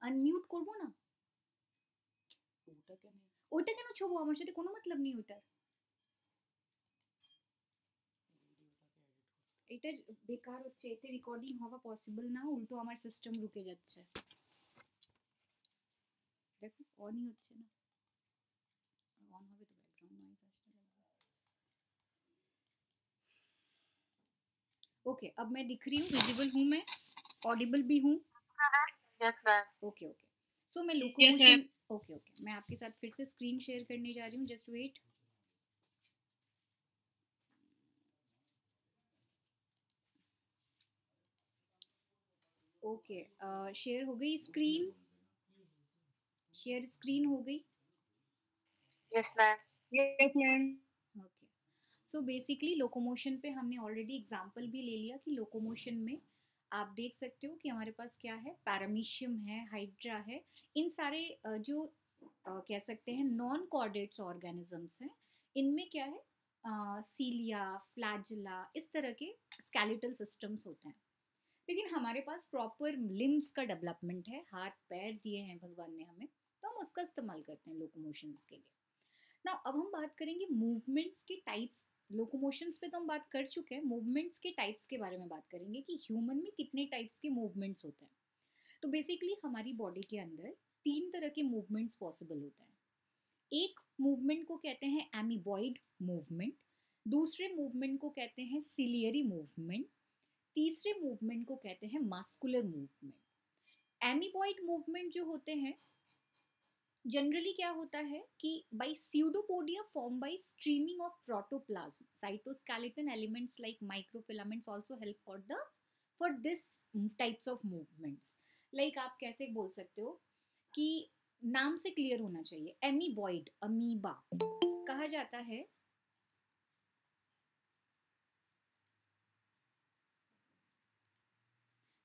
Unmute করবো না? ওইটা কেন ছোবো? আমার সাথে কোনো মতলব নেই ওটার। এটা বেকার হচ্ছে, এতে রেকর্ডিং হওয়া পসিবল না, উল্টো আমার সিস্টেম রুকে যাচ্ছে। দেখো অনই হচ্ছে না। অন হবে তো ব্যাকগ্রাউন্ড নয়েজ আসতে লাগবে। ओके अब मैं दिख रही हूँ, विजिबल हूँ मैं, ऑडिबल भी हूँ। Yes ma'am. Okay okay so मैं Yes, लोकोमोशन ओके ओके मैं आपके साथ फिर से स्क्रीन शेयर करने जा रही हूँ, जस्ट वेट। ओके शेयर हो गई स्क्रीन, शेयर स्क्रीन हो गई। Yes ma'am. Yes ma'am. Okay so basically locomotion पे हमने ऑलरेडी एग्जांपल भी ले लिया कि लोकोमोशन में आप देख सकते हो कि हमारे पास क्या है, पैरामीशियम है, हाइड्रा है, इन सारे जो कह सकते हैं नॉन कॉर्डेट्स ऑर्गेनिजम्स हैं, इनमें क्या है, सीलिया, फ्लैजिला, इस तरह के स्केलेटल सिस्टम्स होते हैं। लेकिन हमारे पास प्रॉपर लिम्स का डेवलपमेंट है, हाथ पैर दिए हैं भगवान ने हमें, तो हम उसका इस्तेमाल करते हैं लोकोमोशंस के लिए ना। अब हम बात करेंगे मूवमेंट्स के टाइप्स। लोकोमोशंस पे तो हम बात कर चुके हैं, मूवमेंट्स के टाइप्स के बारे में बात करेंगे कि ह्यूमन में कितने टाइप्स के मूवमेंट्स होते हैं। तो बेसिकली हमारी बॉडी के अंदर 3 तरह के मूवमेंट्स पॉसिबल होते हैं। एक मूवमेंट को कहते हैं एमीबॉइड मूवमेंट, दूसरे मूवमेंट को कहते हैं सिलियरी मूवमेंट, तीसरे मूवमेंट को कहते हैं मास्कुलर मूवमेंट। एमीबॉइड मूवमेंट जो होते हैं, जनरली क्या होता है कि by pseudopodia form by streaming of protoplasm, cytoskeleton elements like microfilaments also help for this types of movements. Like आप कैसे बोल सकते हो कि नाम से क्लियर होना चाहिए, एमीबॉइड, अमीबा कहा जाता है।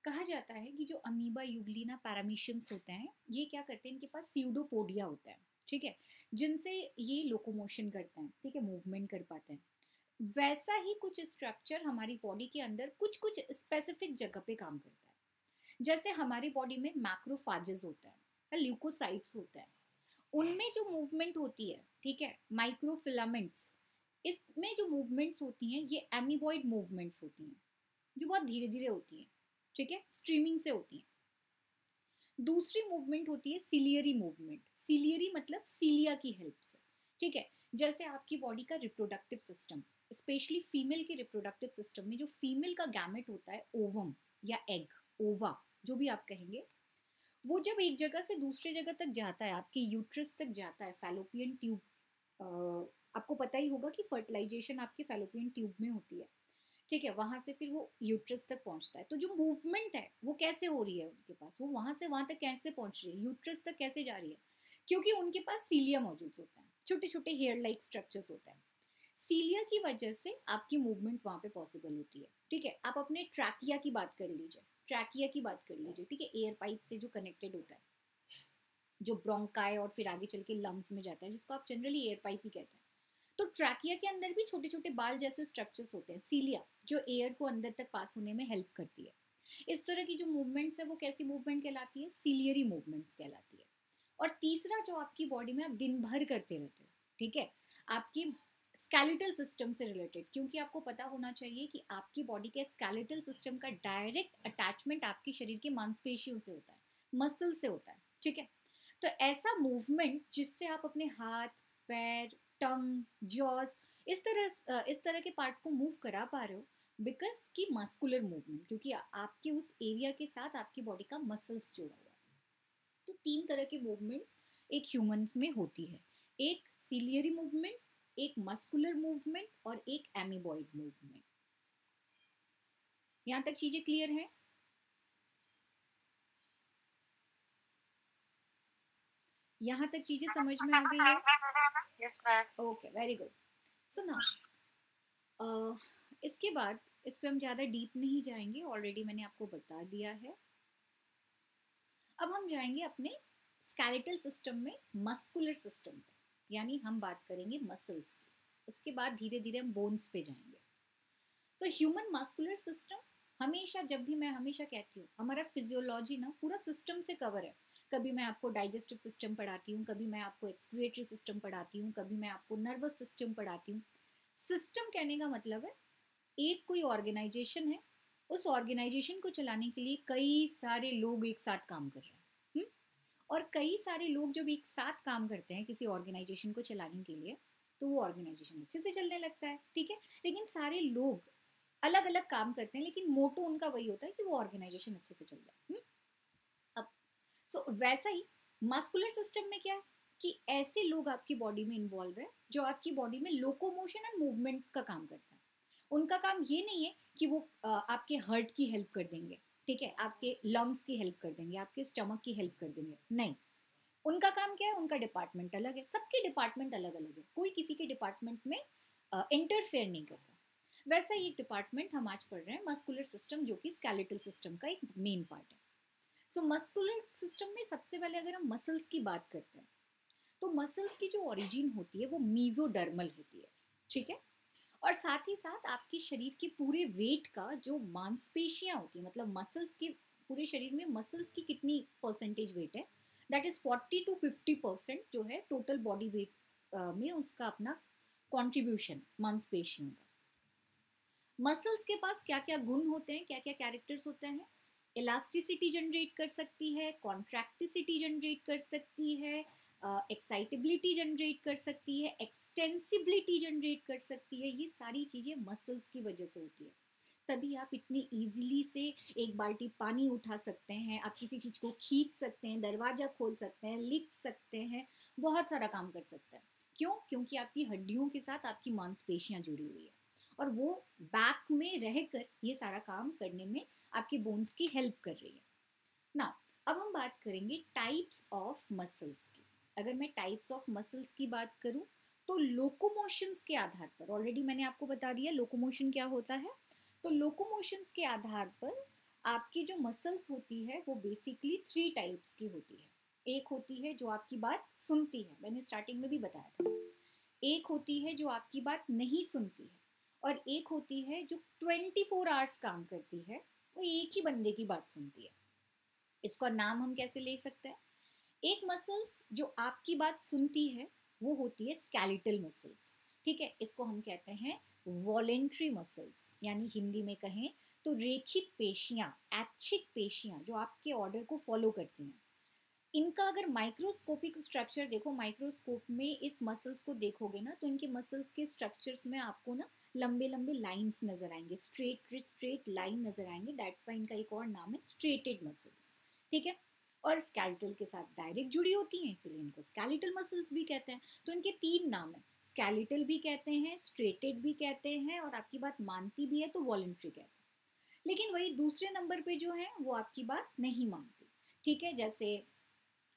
कहा जाता है कि जो अमीबा, यूग्लिना, पैरामीशियम्स होते हैं, ये क्या करते हैं, इनके पास स्यूडोपोडिया होता है, ठीक है, जिनसे ये लोकोमोशन करते हैं, ठीक है, मूवमेंट कर पाते हैं। वैसा ही कुछ स्ट्रक्चर हमारी बॉडी के अंदर कुछ कुछ स्पेसिफिक जगह पे काम करता है। जैसे हमारी बॉडी में मैक्रोफाजेस होता है, ल्यूकोसाइट्स होता है, उनमें जो मूवमेंट होती है, ठीक है, माइक्रोफिलामेंट्स, इसमें जो मूवमेंट्स होती हैं ये एमीबॉइड मूवमेंट्स होती हैं, जो बहुत धीरे धीरे होती हैं, ठीक है, स्ट्रीमिंग से होती है। दूसरी मूवमेंट होती है सिलियरी मूवमेंट, सिलियरी मतलब सीलिया की हेल्प से, ठीक है। जैसे आपकी बॉडी का रिप्रोडक्टिव सिस्टम, स्पेशली फीमेल के रिप्रोडक्टिव सिस्टम में जो फीमेल का गैमेट होता है, ओवम या एग, ओवा जो भी आप कहेंगे, वो जब एक जगह से दूसरे जगह तक जाता है, आपके यूट्रस तक जाता है, फैलोपियन ट्यूब, आपको पता ही होगा कि फर्टिलाइजेशन आपके फैलोपियन ट्यूब में होती है, ठीक है, वहां से फिर वो यूट्रस तक पहुंचता है। तो जो मूवमेंट है वो कैसे हो रही है उनके पास, वो वहां से वहां तक कैसे पहुंच रही है, यूट्रस तक कैसे जा रही है, क्योंकि उनके पास सीलिया मौजूद होता है, छोटे छोटे हेयर लाइक स्ट्रक्चर्स होता है। सीलिया की वजह से आपकी मूवमेंट वहां पे पॉसिबल होती है, ठीक है। आप अपने ट्रैकिया की बात कर लीजिए, ट्रैकिया की बात कर लीजिए, ठीक है, एयर पाइप से जो कनेक्टेड होता है, जो ब्रोंकाई और फिर आगे चल के लंग्स में जाता है, जिसको आप जनरली एयर पाइप ही कहते हैं। तो ट्रैकिया के अंदर भी छोटे छोटे बाल जैसे स्ट्रक्चर्स होते हैं, सीलिया, जो एयर को अंदर तक पास होने में हेल्प करती है। इस तरह की जो मूवमेंट्स है वो कैसी मूवमेंट कहलाती है, सिलियरी मूवमेंट्स कहलाती है। और तीसरा जो आपकी बॉडी में आप दिन भर करते रहते हो, ठीक है, आपकी स्केलेटल सिस्टम से रिलेटेड, क्योंकि आपको पता होना चाहिए कि आपकी बॉडी के स्केलेटल सिस्टम का डायरेक्ट अटैचमेंट आपके शरीर के मांसपेशियों से होता है, मसल से होता है, ठीक है। तो ऐसा मूवमेंट जिससे आप अपने हाथ, पैर, टंग, जॉज, इस तरह के पार्ट्स को मूव करा पा रहे हो, बिकॉज की मस्कुलर मूवमेंट, क्योंकि आपके उस एरिया के साथ आपकी बॉडी का मसल्स जुड़ा हुआ है। तो 3 तरह के मूवमेंट्स एक ह्यूमन में होती है, एक सिलियरी मूवमेंट, एक मस्कुलर मूवमेंट और एक एमीबॉइड मूवमेंट। यहाँ तक चीजें क्लियर है? यहाँ तक चीजें समझ में आ गई है? Yes ma'am. Okay, very good. So now इसके बाद इस पे हम ज़्यादा डीप नहीं जाएंगे, ऑलरेडी मैंने आपको बता दिया है। अब हम जाएंगे अपने स्केलेटल सिस्टम में मस्कुलर सिस्टम पे, यानी हम बात करेंगे मसल्स की, उसके बाद धीरे धीरे हम बोन्स पे जाएंगे। सो ह्यूमन मस्कुलर सिस्टम, हमेशा जब भी मैं हमेशा कहती हूँ, हमारा फिजियोलॉजी ना पूरा सिस्टम से कवर है, कभी मैं आपको डाइजेस्टिव सिस्टम पढ़ाती हूँ, कभी मैं आपको एक्सक्रिएटरी सिस्टम पढ़ाती हूँ, कभी मैं आपको नर्वस सिस्टम पढ़ाती हूँ। सिस्टम कहने का मतलब है एक कोई ऑर्गेनाइजेशन है, उस ऑर्गेनाइजेशन को चलाने के लिए कई सारे लोग एक साथ काम कर रहे हैं। और कई सारे लोग जब एक साथ काम करते हैं किसी ऑर्गेनाइजेशन को चलाने के लिए, तो वो ऑर्गेनाइजेशन अच्छे से चलने लगता है, ठीक है। लेकिन सारे लोग अलग अलग काम करते हैं, लेकिन मोटो उनका वही होता है कि वो ऑर्गेनाइजेशन अच्छे से चल जाए। अब वैसा ही मस्कुलर सिस्टम में क्या है कि ऐसे लोग आपकी बॉडी में इन्वॉल्व है जो आपकी बॉडी में लोकोमोशन एंड मूवमेंट का काम करता है। उनका काम ये नहीं है कि वो आपके हार्ट की हेल्प कर देंगे, ठीक है, आपके लंग्स की हेल्प कर देंगे, आपके स्टमक की हेल्प कर देंगे, नहीं। उनका काम क्या है, उनका डिपार्टमेंट अलग है, सबके डिपार्टमेंट अलग अलग है, कोई किसी के डिपार्टमेंट में इंटरफेयर नहीं करता। वैसा ही एक डिपार्टमेंट हम आज पढ़ रहे हैं, मस्कुलर सिस्टम, जो कि स्केलेटल सिस्टम का एक मेन पार्ट है। सो मस्कुलर सिस्टम में सबसे पहले अगर हम मसल्स की बात करते हैं, तो मसल्स की जो ओरिजिन होती है वो मीजोडर्मल होती है, ठीक है। और साथ ही साथ आपके शरीर के पूरे वेट का जो मांसपेशियां होती है, मतलब मसल्स के पूरे शरीर में मसल्स की कितनी परसेंटेज वेट है, दैट इज 40 to 50% जो है टोटल बॉडी वेट में उसका अपना कॉन्ट्रीब्यूशन मांसपेशियों का। मसल्स के पास क्या क्या गुण होते हैं, क्या क्या कैरेक्टर्स होते हैं, इलास्टिसिटी जनरेट कर सकती है, कॉन्ट्रैक्टिसिटी जनरेट कर सकती है, एक्साइटेबिलिटी जनरेट कर सकती है, एक्सटेंसिबिलिटी जनरेट कर सकती है। ये सारी चीज़ें मसल्स की वजह से होती है। तभी आप इतनी इजीली से एक बाल्टी पानी उठा सकते हैं, आप किसी चीज़ को खींच सकते हैं, दरवाज़ा खोल सकते हैं, लिख सकते हैं, बहुत सारा काम कर सकते हैं। क्यों? क्योंकि आपकी हड्डियों के साथ आपकी मांसपेशियां जुड़ी हुई है और वो बैक में रहकर ये सारा काम करने में आपकी बोन्स की हेल्प कर रही है ना। अब हम बात करेंगे टाइप्स ऑफ मसल्स की। अगर मैं टाइप्स ऑफ मसल्स की बात करूं तो लोकोमोशंस के आधार पर, ऑलरेडी मैंने आपको बता दिया लोकोमोशन क्या होता है, तो लोकोमोशंस के आधार पर आपकी जो मसल्स होती है वो बेसिकली 3 टाइप्स की होती है। एक होती है जो आपकी बात सुनती है, मैंने स्टार्टिंग में भी बताया था। एक होती है जो आपकी बात नहीं सुनती है, और एक होती है जो 24 आवर्स काम करती है, वो एक ही बंदे की बात सुनती है। इसका नाम हम कैसे ले सकते हैं? एक मसल्स जो आपकी बात सुनती है वो होती है स्केलेटल मसल्स, ठीक है। इसको हम कहते हैं वॉलेंट्री मसल्स, यानी हिंदी में कहें तो रेखिक पेशियां, ऐच्छिक पेशियां जो आपके ऑर्डर को फॉलो करती हैं। इनका अगर माइक्रोस्कोपिक स्ट्रक्चर देखो, माइक्रोस्कोप में इस मसल्स को देखोगे ना, तो इनके मसल्स के स्ट्रक्चर्स में आपको ना लंबे लंबे लाइंस नजर आएंगे, स्ट्रेट स्ट्रेट लाइन नजर आएंगे। दैट्स वाई इनका एक और नाम है स्ट्रेटेड मसल्स, ठीक है। और स्केलेटल के साथ डायरेक्ट जुड़ी होती हैं, इसीलिए इनको स्केलेटल मसल्स भी कहते हैं। तो इनके 3 नाम है, स्केलेटल भी कहते हैं, स्ट्रेटेड भी कहते हैं, और आपकी बात मानती भी है तो वॉलेंट्री कहते हैं। लेकिन वही दूसरे नंबर पे जो है वो आपकी बात नहीं मानती, ठीक है। जैसे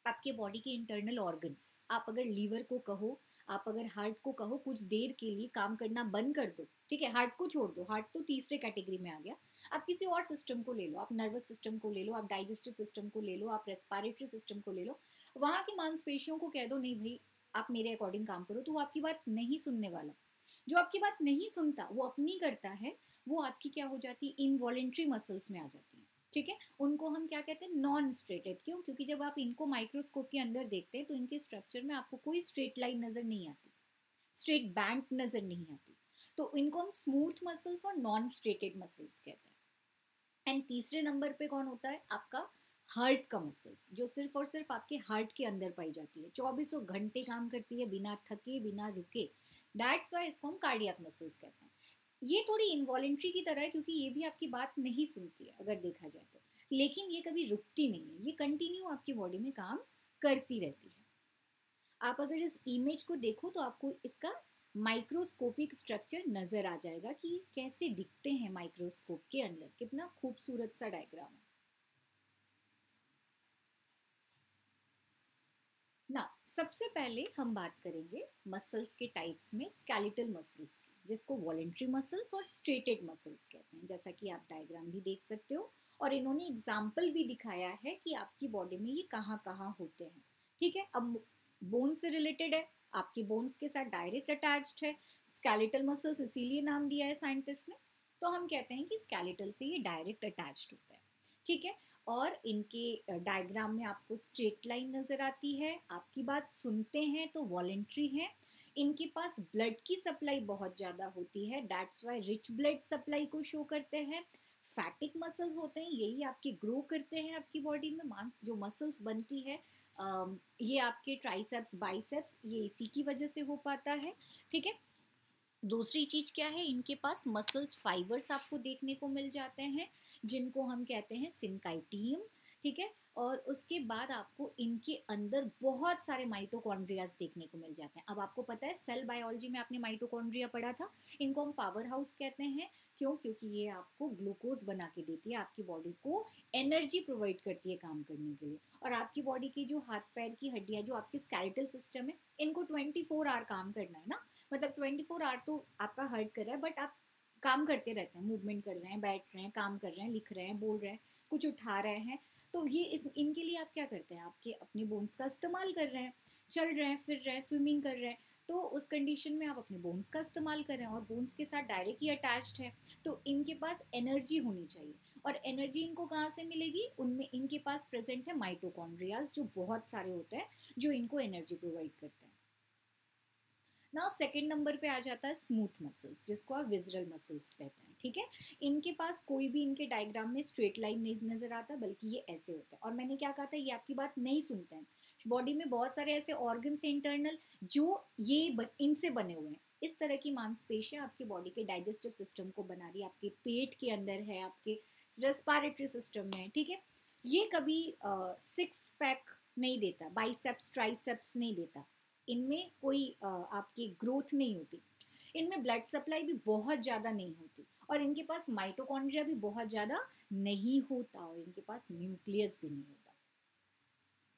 आपके बॉडी के इंटरनल ऑर्गन्स, आप अगर लीवर को कहो, आप अगर हार्ट को कहो कुछ देर के लिए काम करना बंद कर दो, ठीक है, हार्ट को छोड़ दो, हार्ट तो तीसरे कैटेगरी में आ गया, आप किसी और सिस्टम को ले लो, आप नर्वस सिस्टम को ले लो, आप डाइजेस्टिव सिस्टम को ले लो, आप रेस्पिरेटरी सिस्टम को ले लो, वहाँ की मांसपेशियों को कह दो नहीं भाई आप मेरे अकॉर्डिंग काम करो, तो वो आपकी बात नहीं सुनने वाला। जो आपकी बात नहीं सुनता वो अपनी करता है, वो आपकी क्या हो जाती है, इनवॉलेंट्री मसल्स में आ जाती है, ठीक है। उनको हम क्या कहते हैं, नॉन स्ट्रेटेड। क्यों? क्योंकि जब आप इनको माइक्रोस्कोप के अंदर देखते हैं तो इनके स्ट्रक्चर में आपको कोई स्ट्रेट लाइन नजर नहीं आती, स्ट्रेट बैंड नजर नहीं आती, तो इनको हम स्मूथ मसल्स और नॉन स्ट्रेटेड मसल्स कहते हैं। एंड तीसरे नंबर पे कौन होता है, आपका हार्ट का मसल्स, जो सिर्फ और सिर्फ आपके हार्ट के अंदर पाई जाती है, 24 घंटे काम करती है बिना थके बिना रुके। दैट्स वाई इसको हम कार्डियक मसल्स कहते हैं। ये थोड़ी इनवॉलेंट्री की तरह है, क्योंकि ये भी आपकी बात नहीं सुनती है अगर देखा जाए तो, लेकिन ये कभी रुकती नहीं है, ये कंटिन्यू आपकी बॉडी में काम करती रहती है। आप अगर इस इमेज को देखो तो आपको इसका माइक्रोस्कोपिक स्ट्रक्चर नजर आ जाएगा कि ये कैसे दिखते हैं माइक्रोस्कोप के अंदर, कितना खूबसूरत सा डायग्राम है ना। सबसे पहले हम बात करेंगे मसल्स के टाइप्स में स्केलेटल मसल्स की, जिसको वॉलेंट्री मसल्स और स्ट्रेटेड मसल्स कहते हैं, जैसा कि आप डायग्राम भी देख सकते हो, और इन्होंने एग्जाम्पल भी दिखाया है कि आपकी बॉडी में ये कहाँ कहाँ होते हैं, ठीक है। अब बोन से रिलेटेड है, आपके बोन्स के साथ डायरेक्ट अटैच्ड है, स्केलेटल मसल्स इसीलिए नाम दिया है साइंटिस्ट ने, तो हम कहते हैं कि स्केलेटल से ये डायरेक्ट अटैच्ड होता है, ठीक है। और इनके डायग्राम में आपको स्ट्रेट लाइन नज़र आती है, आपकी बात सुनते हैं तो वॉलेंट्री है, इनके पास ब्लड की सप्लाई बहुत ज़्यादा होती है, that's why rich blood supply को शो करते हैं। फैटिक मसल्स होते हैं, यही आपके ग्रो करते हैं आपकी बॉडी में, मांस जो मसल्स बनती है ये आपके ट्राइसेप्स बाइसेप्स, ये इसी की वजह से हो पाता है, ठीक है। दूसरी चीज क्या है, इनके पास मसल्स फाइबर्स आपको देखने को मिल जाते हैं जिनको हम कहते हैं सिनकाइटियम, ठीक है। और उसके बाद आपको इनके अंदर बहुत सारे माइटोकॉन्ड्रियाज देखने को मिल जाते हैं। अब आपको पता है सेल बायोलॉजी में आपने माइटोकॉन्ड्रिया पढ़ा था, इनको हम पावर हाउस कहते हैं। क्यों? क्योंकि ये आपको ग्लूकोज बना के देती है, आपकी बॉडी को एनर्जी प्रोवाइड करती है काम करने के लिए। और आपकी बॉडी की जो हाथ पैर की हड्डियां, जो आपके स्केलेटल सिस्टम है, इनको 24 आवर काम करना है ना, मतलब 24 आवर तो आपका हर्ट कर रहा है, बट आप काम करते रहते हैं, मूवमेंट कर रहे हैं, बैठ रहे हैं, काम कर रहे हैं, लिख रहे हैं, बोल रहे हैं, कुछ उठा रहे हैं, तो ये इनके लिए आप क्या करते हैं, आपके अपने बोन्स का इस्तेमाल कर रहे हैं, चल रहे हैं, फिर रहे हैं, स्विमिंग कर रहे हैं, तो उस कंडीशन में आप अपने बोन्स का इस्तेमाल कर रहे हैं और बोन्स के साथ डायरेक्टली अटैच्ड है, तो इनके पास एनर्जी होनी चाहिए। और एनर्जी इनको कहाँ से मिलेगी, उनमें इनके पास प्रेजेंट है माइटोकॉन्ड्रियाज, जो बहुत सारे होते हैं, जो इनको एनर्जी प्रोवाइड करते हैं। नाउ सेकेंड नंबर पे आ जाता है स्मूथ मसल्स, जिसको आप विजरल मसल्स कहते हैं, ठीक है। इनके पास कोई भी इनके डायग्राम में स्ट्रेट लाइन नहीं नजर आता, बल्कि ये ऐसे होते हैं। और मैंने क्या कहा था, ये आपकी बात नहीं सुनते हैं। बॉडी में बहुत सारे ऐसे ऑर्गन्स हैं इंटरनल, जो इनसे बने हुए हैं। इस तरह की मांसपेशियां आपकी बॉडी के डाइजेस्टिव सिस्टम को बना रही है, आपके पेट के अंदर है, आपके रेस्पिरेटरी सिस्टम में, ठीक है। ये कभी सिक्स पैक नहीं देता, बाइसेप्स ट्राइसेप्स नहीं देता, इनमें कोई आपकी ग्रोथ नहीं होती, इनमें ब्लड सप्लाई भी बहुत ज़्यादा नहीं होती, और इनके पास माइटोकॉन्ड्रिया भी बहुत ज़्यादा नहीं होता, और इनके पास न्यूक्लियस भी नहीं होता।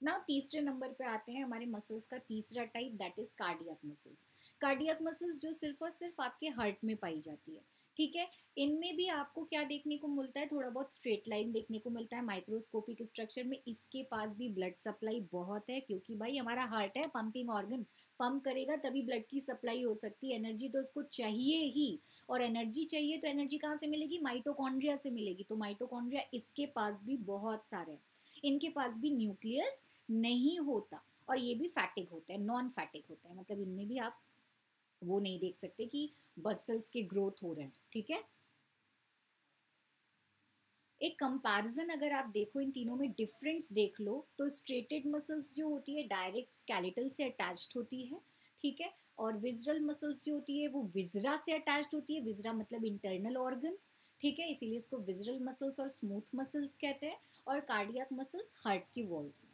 ना तीसरे नंबर पे आते हैं हमारे मसल्स का तीसरा type, that is cardiac muscles. Cardiac muscles जो सिर्फ और सिर्फ आपके हार्ट में पाई जाती है, ठीक है। इनमें भी आपको क्या देखने को मिलता है, थोड़ा बहुत स्ट्रेट लाइन देखने को मिलता है माइक्रोस्कोपिक स्ट्रक्चर में। इसके पास भी ब्लड सप्लाई बहुत है, क्योंकि भाई हमारा हार्ट है पंपिंग ऑर्गन, पंप करेगा तभी ब्लड की सप्लाई हो सकती है, एनर्जी तो उसको चाहिए ही। और एनर्जी चाहिए तो एनर्जी कहाँ से मिलेगी, माइटोकॉन्ड्रिया से मिलेगी, तो माइटोकॉन्ड्रिया इसके पास भी बहुत सारे हैं। इनके पास भी न्यूक्लियस नहीं होता, और ये भी फैटिक होते हैं, नॉन फैटिक होते हैं, मतलब इनमें भी आप वो नहीं देख सकते कि मसल्स के ग्रोथ हो रहे हैं, ठीक है। एक कंपैरिजन अगर आप देखो, इन तीनों में डिफरेंस देख लो, तो स्ट्रेटेड मसल्स जो होती है डायरेक्ट स्केलेटल से अटैच्ड होती है, ठीक है। और विजरल मसल्स जो होती है वो विजरा से अटैच्ड होती है, विजरा मतलब इंटरनल ऑर्गन्स, ठीक है, इसीलिए इसको विजरल मसल्स और स्मूथ मसल्स कहते हैं। और कार्डियक मसल्स हार्ट की वॉल्स में,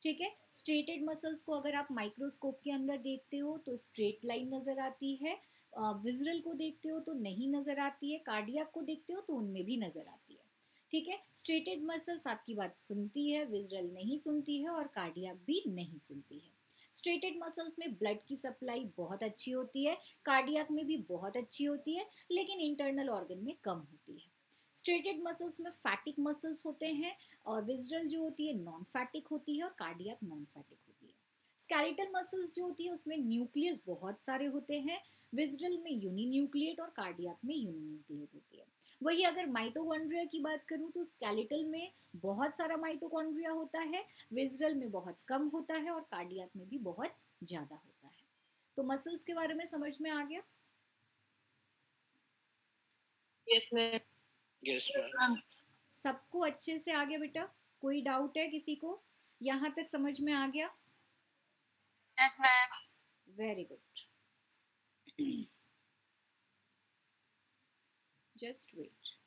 ठीक है। स्ट्रेटेड मसल्स को अगर आप माइक्रोस्कोप के अंदर देखते हो तो स्ट्रेट लाइन नजर आती है, विजरल को देखते हो तो नहीं नजर आती है, कार्डियक को देखते हो तो उनमें भी नजर आती है, ठीक है। स्ट्रेटेड मसल्स आपकी बात सुनती है, विजरल नहीं सुनती है, और कार्डियक भी नहीं सुनती है। स्ट्रेटेड मसल्स में ब्लड की सप्लाई बहुत अच्छी होती है, कार्डियक में भी बहुत अच्छी होती है, लेकिन इंटरनल ऑर्गन में कम होती है। स्ट्रेटेड मसल्स में फैटिक मसल्स होते हैं, और विजरल जो होती है नॉन फैटिक होती है, और कार्डियक नॉन फैटिक होती है। स्केलेटल मसल्स जो होती है उसमें न्यूक्लियस बहुत सारे होते हैं, विजरल में यूनिन्यूक्लिएट और कार्डियक में यूनिन्यूक्लिएट होती है। वही अगर माइटोकॉन्ड्रिया की बात करूं तो स्केलेटल में बहुत सारा माइटोकॉन्ड्रिया होता है, विजरल में बहुत कम होता है, और कार्डियक में भी बहुत ज्यादा होता है। तो मसल्स के बारे में समझ में आ गया? Yes ma'am. Yes ma'am. सबको अच्छे से आ गया बेटा? कोई डाउट है किसी को? यहाँ तक समझ में आ गया? Yes ma'am. Very good. Just wait.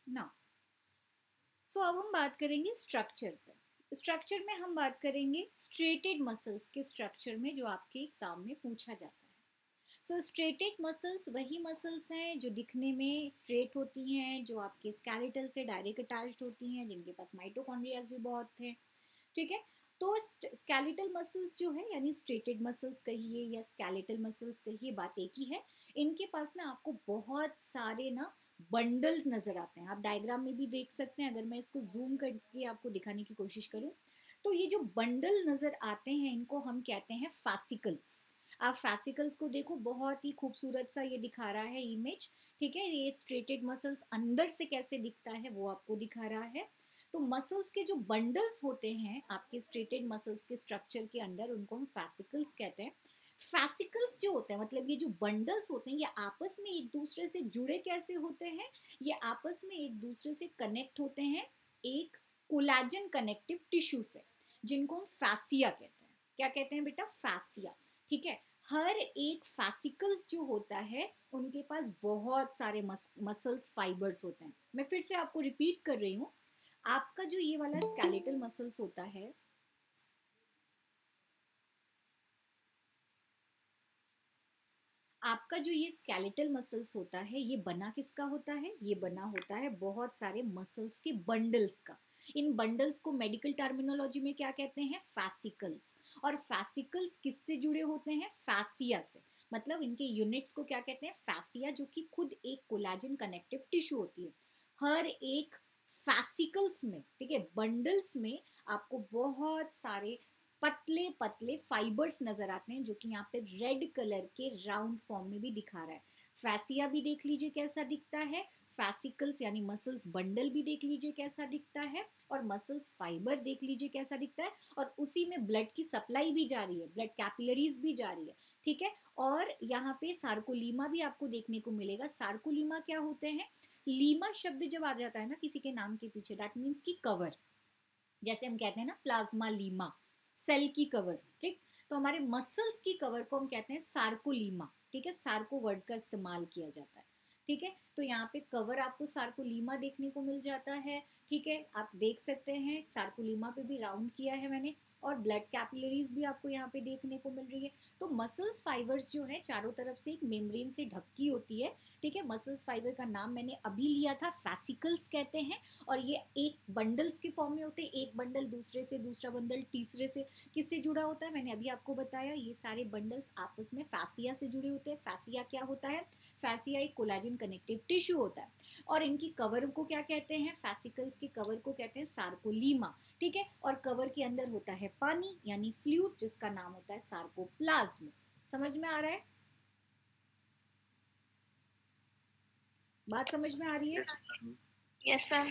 ना सो अब हम बात करेंगे स्ट्रक्चर पर। स्ट्रक्चर में हम बात करेंगे स्ट्रेटेड मसल्स के स्ट्रक्चर में, जो आपके एग्जाम में पूछा जाता है। सो स्ट्रेटेड मसल्स वही मसल्स हैं जो दिखने में स्ट्रेट होती हैं, जो आपके स्केलेटल से डायरेक्ट अटैच्ड होती हैं, जिनके पास माइटोकॉन्ड्रियाज भी बहुत थे, ठीक है। तो स्केलेटल मसल्स जो है यानी स्ट्रेटेड मसल्स कहिए या स्केलेटल मसल्स कहिए, बात एक ही है। इनके पास ना आपको बहुत सारे ना बंडल नजर आते हैं, आप डायग्राम में भी देख सकते हैं। अगर मैं इसको जूम करके आपको दिखाने की कोशिश करूं तो ये जो बंडल नजर आते हैं इनको हम कहते हैं फैसिकल्स। आप फैसिकल्स को देखो, बहुत ही खूबसूरत सा ये दिखा रहा है इमेज, ठीक है। ये स्ट्रेटेड मसल्स अंदर से कैसे दिखता है वो आपको दिखा रहा है। तो मसल्स के जो बंडल्स होते हैं आपके स्ट्रेटेड मसल्स के स्ट्रक्चर के अंदर, उनको हम फैसिकल्स कहते हैं। फैसिकल्स जो होते हैं मतलब ये जो बंडल्स होते हैं, ये आपस में एक दूसरे से जुड़े कैसे होते हैं, ये आपस में एक दूसरे से कनेक्ट होते हैं एक कोलाजन कनेक्टिव टिश्यू से, जिनको हम फैसिया कहते हैं। क्या कहते हैं बेटा? फैसिया, ठीक है। हर एक फैसिकल्स जो होता है उनके पास बहुत सारे मसल्स फाइबर्स होते हैं। मैं फिर से आपको रिपीट कर रही हूँ, आपका जो ये वाला स्केलेटल मसल्स होता है, आपका जो ये स्केलेटल मसल्स होता है ये बना किसका होता है? ये बना होता है बहुत सारे मसल्स के बंडल्स का। इन बंडल्स को मेडिकल टर्मिनोलॉजी में क्या कहते हैं? फैसिकल्स। और फैसिकल्स किससे जुड़े होते हैं? फैसिया से। मतलब इनके यूनिट्स को क्या कहते हैं? फैसिया, जो कि खुद एक कोलाजन कनेक्टिव टिश्यू होती है। हर एक फैसिकल्स में, ठीक है, बंडल्स में आपको बहुत सारे पतले पतले फाइबर्स नजर आते हैं, जो कि यहाँ पे रेड कलर के राउंड फॉर्म में भी दिखा रहा है। फैसिया भी देख लीजिए कैसा दिखता है, फैसिकल्स यानी मसल्स बंडल भी देख लीजिए कैसा दिखता है, और मसल्स फाइबर देख लीजिए कैसा दिखता है। और उसी में ब्लड की सप्लाई भी जा रही है, ब्लड कैपिलरीज भी जा रही है, ठीक है। और यहाँ पे सार्कोलीमा भी आपको देखने को मिलेगा। सार्कोलीमा क्या होते हैं? लीमा शब्द जब आ जाता है ना किसी के नाम के पीछे, दैट मीन्स की कवर। जैसे हम कहते हैं ना प्लाज्मा लीमा, सेल की कवर, ठीक। तो हमारे मसल्स की कवर को हम कहते हैं सार्कोलीमा, ठीक है। सार्को वर्ड का इस्तेमाल किया जाता है, ठीक है। तो यहाँ पे कवर आपको सार्कोलीमा देखने को मिल जाता है, ठीक है। आप देख सकते हैं सार्कोलीमा पे भी राउंड किया है मैंने, और ब्लड कैपिलरीज भी आपको यहाँ पे देखने को मिल रही है। तो मसल्स फाइबर्स जो है चारों तरफ से एक मेम्ब्रेन से ढकी होती है, ठीक है। मसल्स फाइबर का नाम मैंने अभी लिया था, फैसिकल्स कहते हैं। और ये एक बंडल्स के फॉर्म में होते हैं, एक बंडल दूसरे से, दूसरा बंडल तीसरे से किससे जुड़ा होता है? मैंने अभी आपको बताया, ये सारे बंडल्स आपस में फैसिया से जुड़े होते हैं। फैसिया क्या होता है? फैसिया एक कोलाजन कनेक्टिव टिश्यू होता है। और इनकी कवर को क्या कहते हैं? फैसिकल्स की कवर को कहते हैं सार्कोलीमा, ठीक है। और कवर के अंदर होता है पानी यानी फ्लूइड, जिसका नाम होता है सार्कोप्लाज्म। समझ में आ रहा है? बात समझ में आ रही है? Yes ma'am.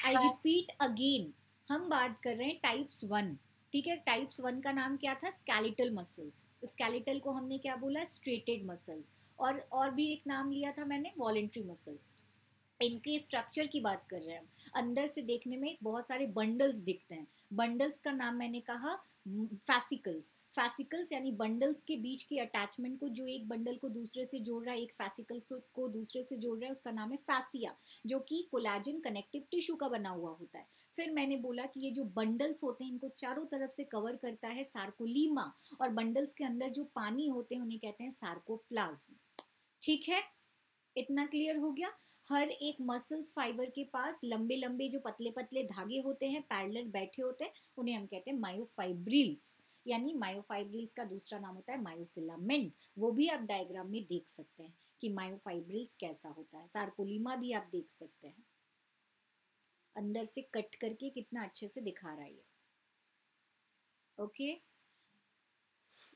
I repeat again, हम बात कर रहे हैं टाइप्स 1, ठीक है। टाइप्स 1 का नाम क्या था? Skeletal muscles. स्केलेटल को हमने क्या बोला? Striated muscles. और भी एक नाम लिया था मैंने, वॉलेंट्री मसल्स। इनके स्ट्रक्चर की बात कर रहे हैं हम। अंदर से देखने में बहुत सारे बंडल्स दिखते हैं। बंडल्स का नाम मैंने कहा फैसिकल्स। फैसिकल्स यानी बंडल्स के बीच की अटैचमेंट को, जो एक बंडल को दूसरे से जोड़ रहा है, एक फैसिकल्स को दूसरे से जोड़ रहा है, उसका नाम है फैसिया, जो कि कोलाजन कनेक्टिव टिश्यू का बना हुआ होता है। फिर मैंने बोला कि ये जो बंडल्स होते हैं इनको चारों तरफ से कवर करता है सार्कोलीमा, और बंडल्स के अंदर जो पानी होते हैं उन्हें कहते हैं सार्कोप्लाज्म, ठीक है। इतना क्लियर हो गया? हर एक मसल्स फाइबर के पास लंबे लंबे जो पतले पतले धागे होते हैं, पैरेलल बैठे होते हैं, उन्हें हम कहते हैं मायोफाइब्रिल्स। यानी मायोफाइब्रिल्स का दूसरा नाम होता है मायोफिलामेंट। वो भी आप डायग्राम में देख सकते हैं कि मायोफाइब्रिल्स कैसा होता है। सार्कोलीमा भी आप देख सकते हैं, अंदर से कट करके कितना अच्छे से दिखा रहा है ये, ओके।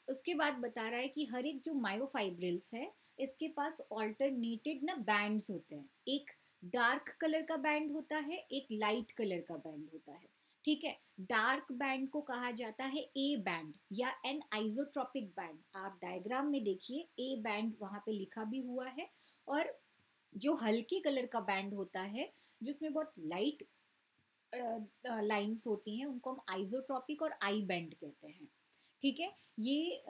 उसके बाद बता रहा है कि हर एक जो मायोफाइब्रिल्स है इसके पास ऑल्टरनेटेड ना बैंड्स होते हैं। एक डार्क कलर का बैंड होता है, एक लाइट कलर का बैंड होता है, ठीक है। डार्क बैंड को कहा जाता है ए बैंड या एन आइसोट्रोपिक बैंड। आप डायग्राम में देखिए ए बैंड वहां पे लिखा भी हुआ है। और जो हल्के कलर का बैंड होता है जिसमें बहुत लाइट लाइंस होती हैं, उनको हम आइसोट्रोपिक और आई बैंड कहते हैं, ठीक है। ये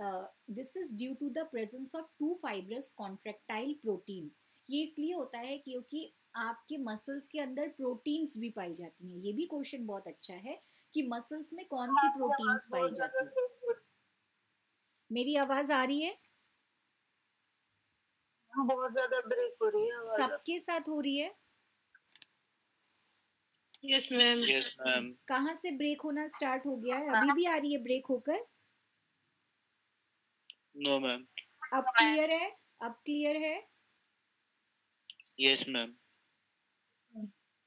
this is due to the presence of two fibrous contractile proteins. ये इसलिए होता है क्योंकि आपके मसल्स के अंदर प्रोटीन्स भी पाई जाती हैं। ये भी क्वेश्चन बहुत अच्छा है कि मसल्स में कौन सी प्रोटीन्स पाई जाती है। मेरी आवाज आ रही है? बहुत ज्यादा ब्रेक हो रही है आवाज। सबके साथ हो रही है? Yes ma'am. Yes ma'am. कहाँ से ब्रेक होना स्टार्ट हो गया है? अभी भी आ रही है ब्रेक होकर? No ma'am. अब क्लियर है? अब क्लियर है? Yes ma'am.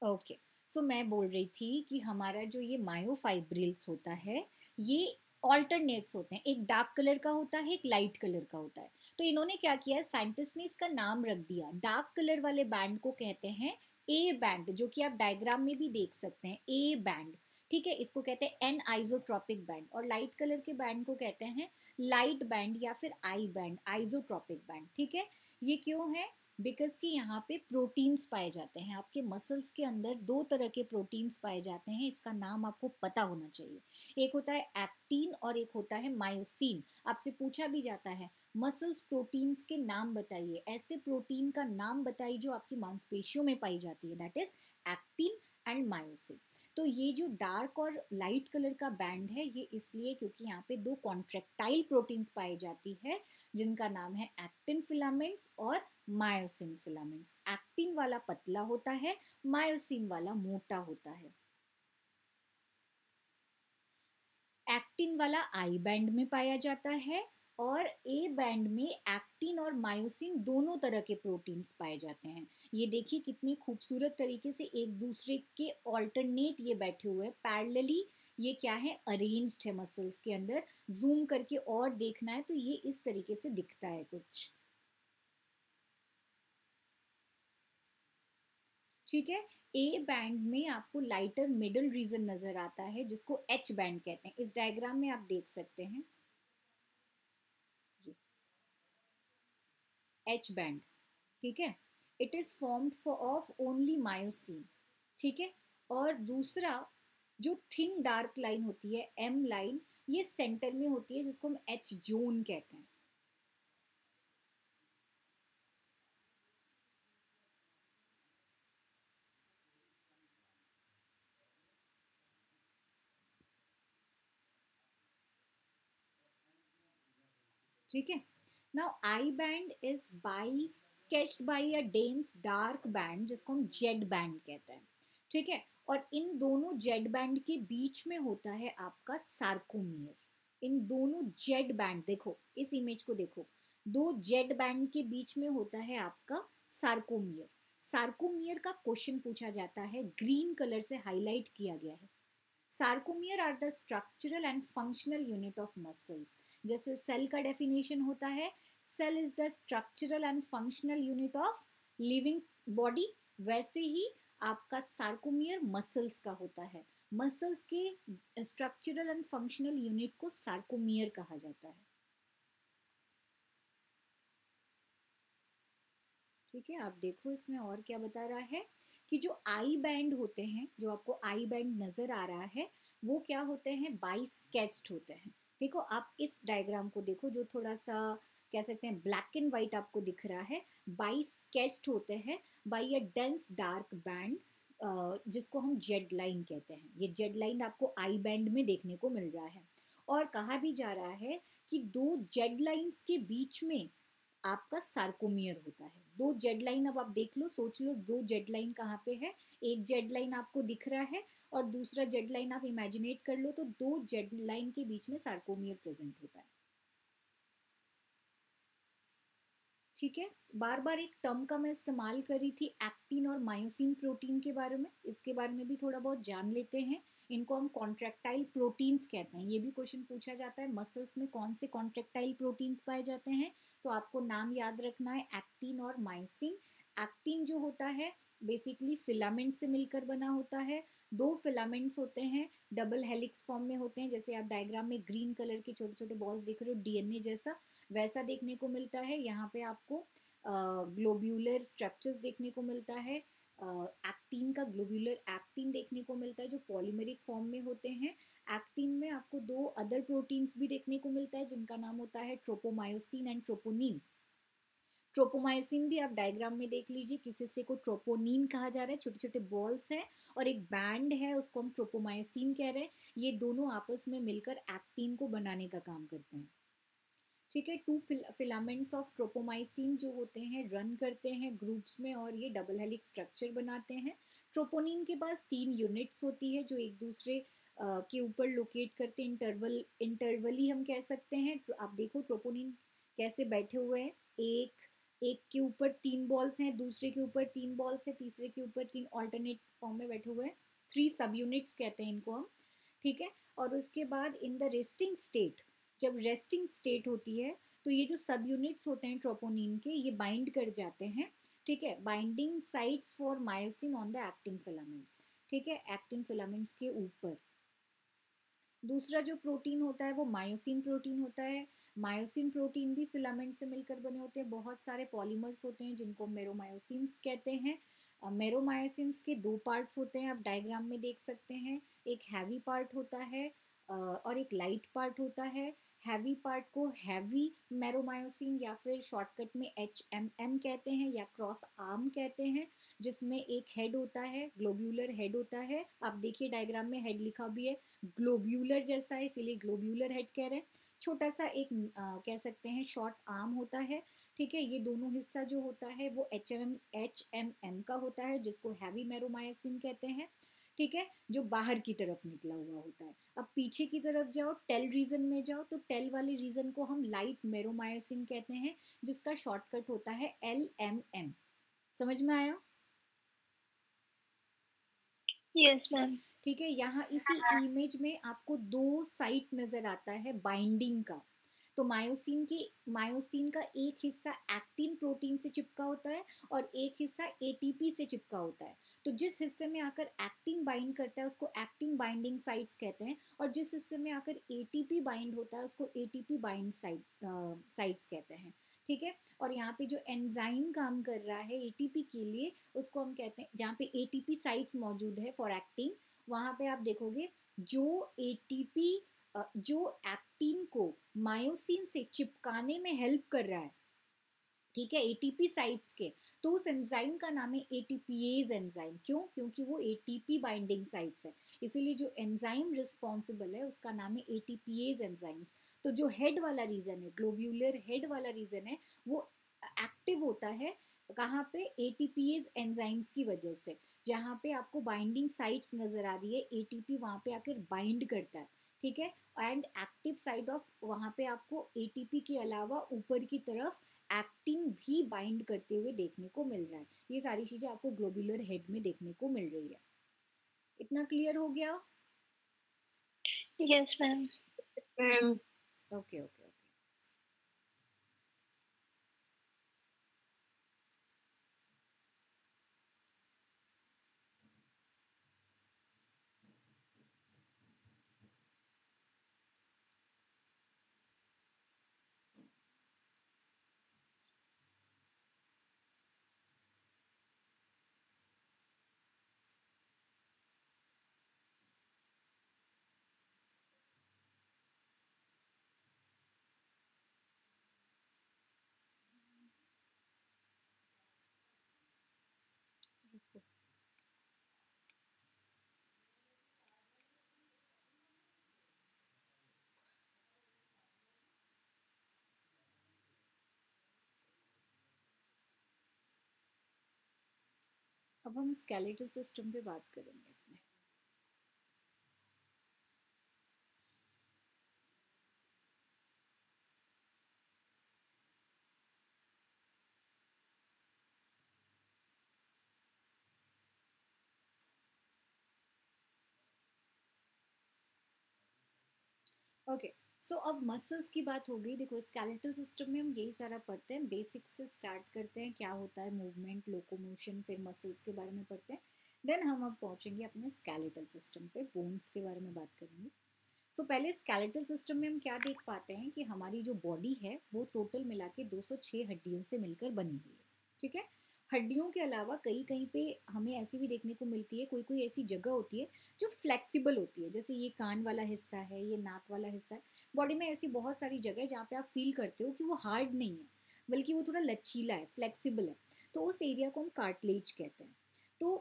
ओके, सो मैं बोल रही थी कि हमारा जो ये मायोफाइब्रिल्स होता है, ये ऑल्टरनेट्स होते हैं, एक डार्क कलर का होता है, एक लाइट कलर का होता है। तो इन्होंने क्या किया, साइंटिस्ट ने इसका नाम रख दिया, डार्क कलर वाले बैंड को कहते हैं ए बैंड, जो कि आप डायग्राम में भी देख सकते हैं, ए बैंड। ठीक है, इसको कहते हैं एन आइसोट्रॉपिक बैंड। और लाइट कलर के बैंड को कहते हैं लाइट बैंड या फिर आई बैंड, आइसोट्रॉपिक बैंड। ठीक है, ये क्यों है? बिकॉज कि यहाँ पे प्रोटीन्स पाए जाते हैं, आपके मसल्स के अंदर दो तरह के प्रोटीन्स पाए जाते हैं, इसका नाम आपको पता होना चाहिए। एक होता है एक्टिन और एक होता है मायोसिन। आपसे पूछा भी जाता है मसल्स प्रोटीन्स के नाम बताइए, ऐसे प्रोटीन का नाम बताइए जो आपकी मांसपेशियों में पाई जाती है, that is actin and myosin. तो ये जो डार्क और लाइट कलर का बैंड है, ये इसलिए क्योंकि यहाँ पे दो कॉन्ट्रेक्टाइल प्रोटीन्स पाई जाती है, जिनका नाम है एक्टिन फिलामेंट्स और मायोसिन फिलामेंट्स। एक्टिन वाला पतला होता है, मायोसिन वाला मोटा होता है। एक्टिन वाला आई बैंड में पाया जाता है और ए बैंड में एक्टिन और मायोसिन दोनों तरह के प्रोटीन्स पाए जाते हैं। ये देखिए कितनी खूबसूरत तरीके से एक दूसरे के ऑल्टरनेट ये बैठे हुए हैं पैरेलली। ये क्या है, अरेंज्ड है मसल्स के अंदर। जूम करके और देखना है तो ये इस तरीके से दिखता है कुछ। ठीक है, ए बैंड में आपको लाइटर मिडल रीजन नजर आता है, जिसको एच बैंड कहते हैं। इस डायग्राम में आप देख सकते हैं एच बैंड। ठीक है, it is formed for of only myosin. ठीक है, और दूसरा जो थिन डार्क लाइन होती है एम लाइन, ये सेंटर में होती है, जिसको हम एच जोन कहते हैं। ठीक है, now I band is by sketched by a dense dark band, जिसको हम जेड बैंड कहते हैं। ठीक है, और इन दोनों जेड बैंड के बीच में होता है आपका सार्कोमियर। इन दोनों जेड बैंड, देखो इस इमेज को देखो, दो जेड बैंड के बीच में होता है आपका सार्कोमियर। सार्कोमियर का क्वेश्चन पूछा जाता है, ग्रीन कलर से हाईलाइट किया गया है। Sarcomere are the structural and functional unit of muscles. जैसे सेल का डेफिनेशन होता है, cell is the structural and functional unit of living body, वैसे ही आपका सार्कोमियर मसल्स का होता है। मसल्स के स्ट्रक्चरल एंड फंक्शनल यूनिट को सार्कोमियर कहा जाता है। ठीक है, आप देखो इसमें और क्या बता रहा है कि जो आई बैंड होते हैं, जो आपको आई बैंड नजर आ रहा है, वो क्या होते हैं, बाई स्केच्ड होते हैं। देखो आप इस डायग्राम को देखो, जो थोड़ा सा कह सकते हैं ब्लैक एंड व्हाइट आपको दिख रहा है, बाई स्केच्ड होते हैं by a dense dark band, जिसको हम जेड लाइन कहते हैं। ये जेड लाइन आपको आई बैंड में देखने को मिल रहा है। और कहा भी जा रहा है कि दो जेड लाइंस के बीच में आपका सार्कोमियर होता है। दो जेड लाइन, अब आप देख लो, सोच लो, दो जेड लाइन कहाँ पे है। एक जेड लाइन आपको दिख रहा है और दूसरा जेड लाइन आप इमेजिनेट कर लो, तो दो जेड लाइन के बीच में सार्कोमियर प्रेजेंट होता है। ठीक है, बार बार एक टर्म का मैं इस्तेमाल करी थी, एक्टिन और मायोसिन प्रोटीन के बारे में, इसके बारे में भी थोड़ा बहुत जान लेते हैं। इनको हम कॉन्ट्रेक्टाइल प्रोटीन्स कहते हैं। ये भी क्वेश्चन पूछा जाता है, मसल्स में कौन से कॉन्ट्रेक्टाइल प्रोटीन्स पाए जाते हैं, तो आपको नाम याद रखना है एक्टिन और मायोसिन। एक्टिन जो होता है बेसिकली फिलामेंट से मिलकर बना होता है। दो फिलामेंट्स होते हैं, डबल हेलिक्स फॉर्म में होते हैं, जैसे आप डायग्राम में ग्रीन कलर के छोटे छोटे बॉल्स देख रहे हो, डीएनए जैसा वैसा देखने को मिलता है। यहाँ पे आपको ग्लोब्यूलर स्ट्रक्चर्स देखने को मिलता है। एक्टिन का ग्लोब्यूलर एक्टिन देखने को मिलता है, जो पॉलीमेरिक फॉर्म में होते हैं। एक्टिन में आपको दो अदर प्रोटीन्स भी देखने को मिलता है, जिनका नाम होता है ट्रोपोमायोसिन एंड ट्रोपोनिन। ट्रोपोमायोसिन भी आप डायग्राम में देख लीजिए, किसी से को ट्रोपोनिन कहा जा रहा है, छोटे छोटे बॉल्स हैं, और एक बैंड है उसको हम ट्रोपोमायोसिन कह रहे हैं। ये दोनों आपस में मिलकर एक्टिन को बनाने का काम करते हैं। ठीक है, टू फिलामेंट्स ऑफ ट्रोपोमाइसिन जो होते हैं रन करते हैं ग्रुप्स में, और ये डबल हेलिक्स स्ट्रक्चर बनाते हैं। ट्रोपोनिन के पास 3 यूनिट्स होती है जो एक दूसरे के ऊपर लोकेट करते हैं, इंटरवली हम कह सकते हैं। आप देखो ट्रोपोनिन कैसे बैठे हुए हैं, एक एक के ऊपर 3 बॉल्स हैं, दूसरे के ऊपर 3 बॉल्स है, तीसरे के ऊपर 3, ऑल्टरनेट फॉर्म में बैठे हुए हैं। 3 सब यूनिट्स कहते हैं इनको हम, ठीक है। और उसके बाद इन द रेस्टिंग स्टेट, जब रेस्टिंग स्टेट होती है तो ये जो सब यूनिट्स होते हैं ट्रोपोनिन के, ये बाइंड कर जाते हैं, ठीक है, binding sites for myosin on the actin filaments, ठीक है, एक्टिन फिलामेंट्स के ऊपर। दूसरा जो प्रोटीन होता है वो मायोसिन प्रोटीन होता है। मायोसिन प्रोटीन भी फिलामेंट से मिलकर बने होते हैं, बहुत सारे पॉलीमर्स होते हैं जिनको मेरोमायोसिन्स कहते हैं। मेरोमायोसिन्स के 2 पार्ट्स होते हैं, आप डायग्राम में देख सकते हैं, एक हैवी पार्ट होता है और एक लाइट पार्ट होता है। हैवी पार्ट को हैवी मेरोमायोसिन या फिर शॉर्टकट में HMM कहते हैं या क्रॉस आर्म कहते हैं, जिसमें एक हेड होता है, ग्लोब्यूलर हेड होता है। आप देखिए डायग्राम में हेड लिखा भी है, ग्लोब्यूलर जैसा है इसीलिए ग्लोब्यूलर हेड कह रहे हैं। छोटा सा एक कह सकते हैं शॉर्ट आर्म होता है, ठीक है। ये दोनों हिस्सा जो होता है वो HMM का होता है, जिसको हैवी मेरोमायोसिन कहते हैं, ठीक है, जो बाहर की तरफ निकला हुआ होता है। अब पीछे की तरफ जाओ, टेल रीजन में जाओ, तो टेल वाले रीजन को हम लाइट मेरोमायोसिन कहते हैं, जिसका शॉर्टकट होता है LMM। समझ में आया? Yes ma'am. ठीक है, यहाँ इसी इमेज में आपको 2 साइट नजर आता है बाइंडिंग का। तो मायोसिन का एक हिस्सा एक्टिन प्रोटीन से चिपका होता है और एक हिस्सा ATP से चिपका होता है। तो जिस हिस्से में आकर एक्टिन बाइंड करता है उसको एक्टिन बाइंडिंग साइट्स कहते हैं, और जिस हिस्से में आकर ATP बाइंड होता है उसको ATP बाइंड साइट्स कहते हैं, ठीक है। और यहाँ पे जो एंजाइम काम कर रहा है ATP के लिए, उसको हम कहते हैं, जहाँ पे ATP साइट्स मौजूद है फॉर एक्टिन, वहां पे आप देखोगे जो ATP जो एक्टिन को मायोसिन से चिपकाने में हेल्प कर रहा है, ठीक है, ATP साइट्स के, तो उस एंजाइम का नाम है ATPase एंजाइम। क्यों? क्योंकि वो ATP बाइंडिंग साइट्स है, इसीलिए जो एंजाइम रिस्पॉन्सिबल है उसका नाम है ATPase एंजाइम। तो जो हेड वाला रीजन है, ग्लोब्यूलर हेड वाला रीजन है, वो एक्टिव होता है कहाँ पे? ATPase एंजाइम्स की वजह से। जहाँ पे आपको बाइंडिंग साइट्स नजर आ रही है, ATP वहाँ पे आकर बाइंड करता है, ठीक है। एंड एक्टिव साइड ऑफ वहाँ पे आपको ATP के अलावा ऊपर की तरफ एक्टिन भी बाइंड करते हुए देखने को मिल रहा है। ये सारी चीजें आपको ग्लोबुलर हेड में देखने को मिल रही है। इतना क्लियर हो गया? Yes ma'am. Okay okay. अब हम स्केलेटल सिस्टम पे बात करेंगे अपने। ओके, सो अब मसल्स की बात हो गई। देखो स्केलेटल सिस्टम में हम यही सारा पढ़ते हैं, बेसिक से स्टार्ट करते हैं, क्या होता है मूवमेंट, लोकोमोशन, फिर मसल्स के बारे में पढ़ते हैं, देन हम अब पहुंचेंगे अपने स्केलेटल सिस्टम पे, बोन्स के बारे में बात करेंगे। सो पहले स्केलेटल सिस्टम में हम क्या देख पाते हैं कि हमारी जो बॉडी है वो टोटल मिला के 206 हड्डियों से मिलकर बनी हुई है, ठीक है। हड्डियों के अलावा कहीं कहीं पे हमें ऐसी भी देखने को मिलती है, कोई कोई ऐसी जगह होती है जो फ्लेक्सिबल होती है, जैसे ये कान वाला हिस्सा है, ये नाक वाला हिस्सा है। बॉडी में ऐसी बहुत सारी जगह है जहाँ पे आप फील करते हो कि वो हार्ड नहीं है, बल्कि वो थोड़ा लचीला है, फ्लेक्सिबल है, तो उस एरिया को हम कार्टिलेज कहते हैं। तो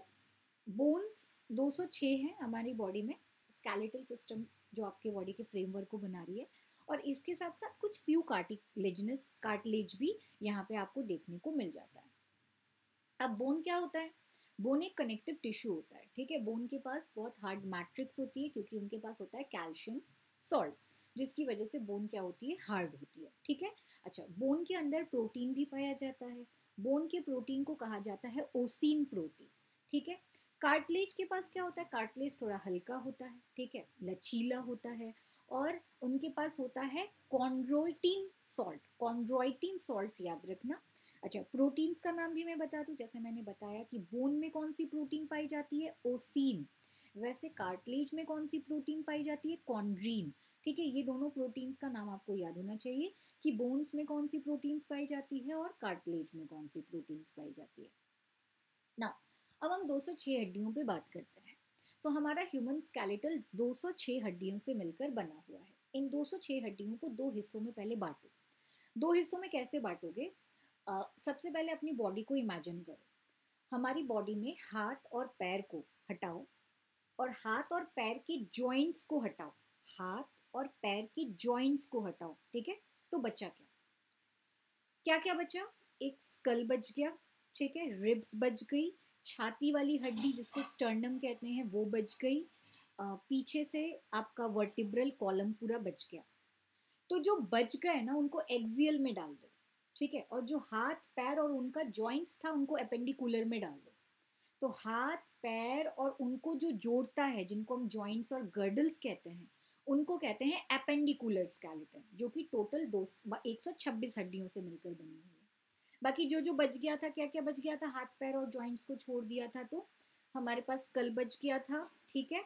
बोन्स 206 हैं हमारी बॉडी में, स्केलेटल सिस्टम जो आपके बॉडी के फ्रेमवर्क को बना रही है, और इसके साथ साथ कुछ फ्यू कार्टिलेज भी यहाँ पे आपको देखने को मिल जाता है। अब बोन क्या होता है? बोन एक कनेक्टिव टिश्यू होता है, ठीक है। बोन के पास बहुत हार्ड मैट्रिक्स होती है क्योंकि उनके पास होता है कैल्शियम सॉल्ट्स, जिसकी वजह से बोन क्या होती है, हार्ड होती है, ठीक है। अच्छा, बोन के अंदर प्रोटीन भी पाया जाता है। बोन के प्रोटीन को कहा जाता है ओसिन प्रोटीन, ठीक है। कार्टिलेज के पास क्या होता है, कार्टिलेज थोड़ा हल्का होता है, ठीक है, लचीला होता है, और उनके पास होता है कॉन्ड्रोइटिन सॉल्ट। कॉन्ड्रोइटिन सॉल्ट्स याद रखना। अच्छा, प्रोटीन्स का नाम भी मैं बता दूं, जैसे मैंने बताया कि बोन में कौन सी प्रोटीन पाई जाती है, ओसिन। वैसे कार्टिलेज में कौन सी प्रोटीन पाई जाती है, कॉन्ड्रीन, ठीक है। ये दोनों प्रोटीन्स का नाम आपको याद होना चाहिए कि बोन्स में कौन सी प्रोटीन्स पाई जाती है और कार्टिलेज में कौन सी प्रोटीन्स पाई जाती है ना। अब हम 206 हड्डियों पे बात करते हैं। तो हमारा ह्यूमन स्केलेटल 206 हड्डियों से मिलकर बना हुआ है। इन 206 हड्डियों को दो हिस्सों में पहले बांटो। दो हिस्सों में कैसे बांटोगे, सबसे पहले अपनी बॉडी को इमेजिन करो। हमारी बॉडी में हाथ और पैर को हटाओ और हाथ और पैर के जॉइंट्स को हटाओ। हाथ और पैर के जॉइंट्स को हटाओ, ठीक है। तो बचा क्या, क्या क्या बचा, एक स्कल बच गया, ठीक है, रिब्स बच गई, छाती वाली हड्डी जिसको स्टर्नम कहते हैं वो बच गई, पीछे से आपका वर्टिब्रल कॉलम पूरा बच गया। तो जो बच गए ना उनको एक्सियल में डाल दो, ठीक है, और जो हाथ पैर और उनका जॉइंट्स था उनको एपेंडिकुलर में डाल दो। तो हाथ पैर और उनको जो जोड़ता है, जिनको हम जॉइंट्स और गर्डल्स कहते हैं, उनको कहते हैं एपेंडिकुलर स्केलेटन, जो कि टोटल 126 हड्डियों से मिलकर बनी हुई है। बाकी जो जो बच गया था, क्या क्या बच गया था, हाथ पैर और जॉइंट्स को छोड़ दिया था तो हमारे पास स्कल बच गया था, ठीक है,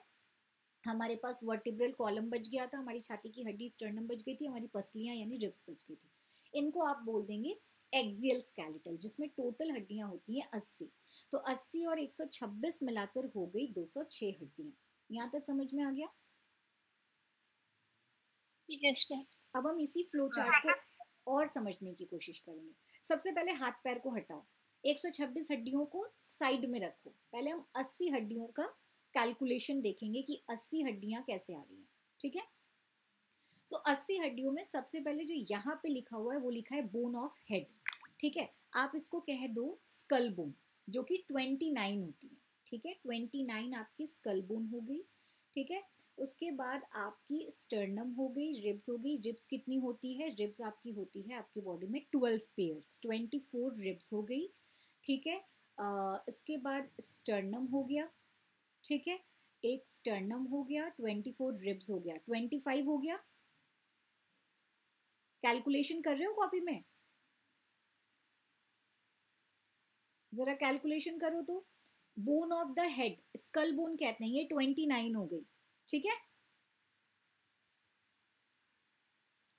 हमारे पास वर्टिब्रल कॉलम बच गया था, हमारी छाती की हड्डी स्टर्नम बच गई थी, हमारी पसलियां यानी रिब्स बच गई थी। इनको आप बोल देंगे एक्सियल स्केलेटल, जिसमें टोटल हड्डियां होती हैं 80। तो 80 और 126 मिलाकर हो गई 206 हड्डियां। यहाँ तक समझ में आ गया? Yes ma'am. अब हम इसी फ्लो चार्ट को और समझने की कोशिश करेंगे। सबसे पहले हाथ पैर को हटाओ, 126 हड्डियों को साइड में रखो। पहले हम 80 हड्डियों का कैलकुलेशन देखेंगे कि 80 हड्डियां कैसे आ रही हैं, ठीक है। तो 80 हड्डियों में सबसे पहले जो यहाँ पे लिखा हुआ है वो लिखा है बोन ऑफ हेड, ठीक है। आप इसको कह दो स्कल बोन, जो कि 29 होती है, ठीक है। 29 आपकी स्कल बोन हो गई, ठीक है। उसके बाद आपकी स्टर्नम हो गई, रिब्स हो गई। रिब्स कितनी होती है, रिब्स आपकी होती है आपकी बॉडी में 12 पेयर्स, 24 रिब्स हो गई, ठीक है। इसके बाद स्टर्नम हो गया, ठीक है, एक स्टर्नम हो गया, 24 रिब्स हो गया, 25 हो गया। कैलकुलेशन कर रहे हो कॉपी में, जरा कैलकुलेशन करो तो। Bone of the head, skull bone कहते हैं, ये 29 हो गई, ठीक है।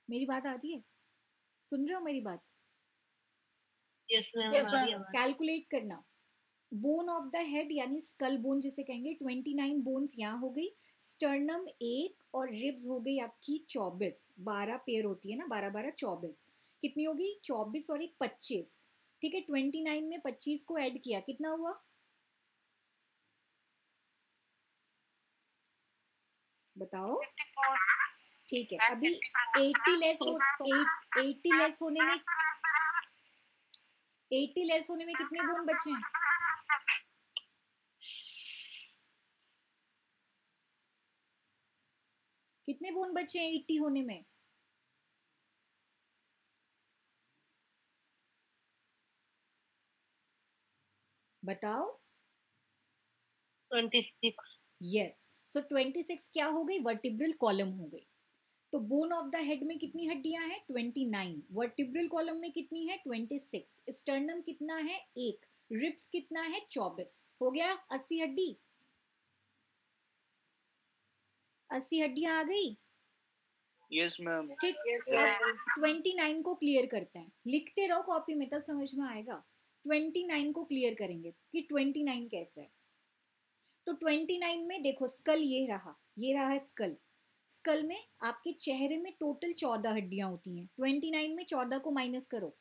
मेरी बात आती है, सुन रहे हो मेरी बात? Yes ma'am. कैलकुलेट करना, बोन ऑफ द हेड यानी स्कल बोन जिसे कहेंगे, 29 बोन्स यहाँ हो गई। स्टर्नम 1 और रिब्स हो गई आपकी 24, 12 पेयर होती है ना, 12 12 24, कितनी होगी 24 और एक 25, ठीक है। 29 में 25 को ऐड किया, कितना हुआ, बताओ, ठीक है। अभी 80 लेस होने में 80 लेस होने में कितने बोन बचे हैं, कितने बोन बचे हैं 80 होने में, बताओ। 26। यस, सो 26 क्या हो गई, वर्टिब्रल कॉलम हो गई। तो बोन ऑफ द हेड में कितनी हड्डियां हैं, 29, वर्टिब्रल कॉलम में कितनी है, 26, स्टर्नम कितना है, 1, रिब्स कितना है, 24, हो गया 80 हड्डी। 80 हड्डियां आ गई, यस मैम। ठीक। अब 29 को क्लियर करते हैं, लिखते रहो कॉपी में तब समझ में आएगा। 29 को क्लियर करेंगे कि 29 कैसे है। तो 29 में देखो, स्कल ये रहा स्कल। स्कल में आपके चेहरे में टोटल 14 हड्डियां होती हैं। 29 में 14 को माइनस करो,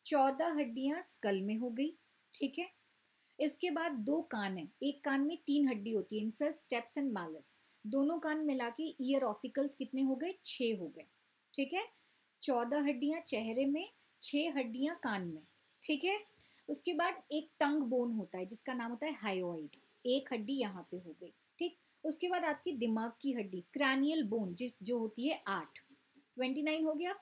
14 हड्डियां स्कल में हो गई, ठीक है। इसके बाद दो कान है, एक कान में 3 हड्डी होती है, इंसस, स्टेप्स एंड मालस। दोनों कान मिला के ईयर ऑसिकल्स कितने हो गए, 6 हो गए, ठीक है। 14 हड्डियां चेहरे में, 6 हड्डियां कान में, ठीक है। उसके बाद एक टंग बोन होता है जिसका नाम होता है हायोइड, एक हड्डी यहाँ पे हो गई, ठीक। उसके बाद आपकी दिमाग की हड्डी क्रैनियल बोन जो होती है 8, 29 हो गया।